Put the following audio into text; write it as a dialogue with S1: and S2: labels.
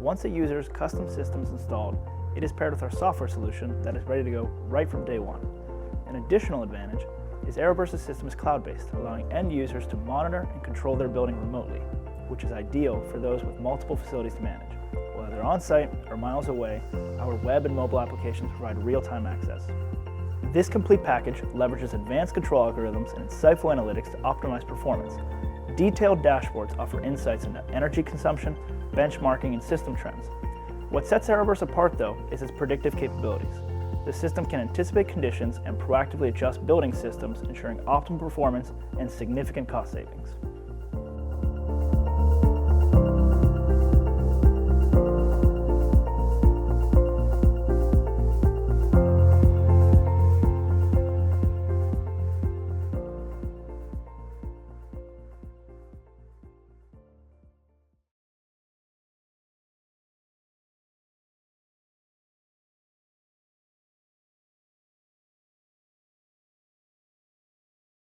S1: Once a user's custom system is installed, it is paired with our software solution that is ready to go right from day one. An additional advantage is Airoverse's system is cloud-based, allowing end users to monitor and control their building remotely, which is ideal for those with multiple facilities to manage. Whether they're on-site or miles away, our web and mobile applications provide real-time access. This complete package leverages advanced control algorithms and insightful analytics to optimize performance. Detailed dashboards offer insights into energy consumption, benchmarking, and system trends. What sets Airoverse apart, though, is its predictive capabilities. The system can anticipate conditions and proactively adjust building systems, ensuring optimal performance and significant cost savings.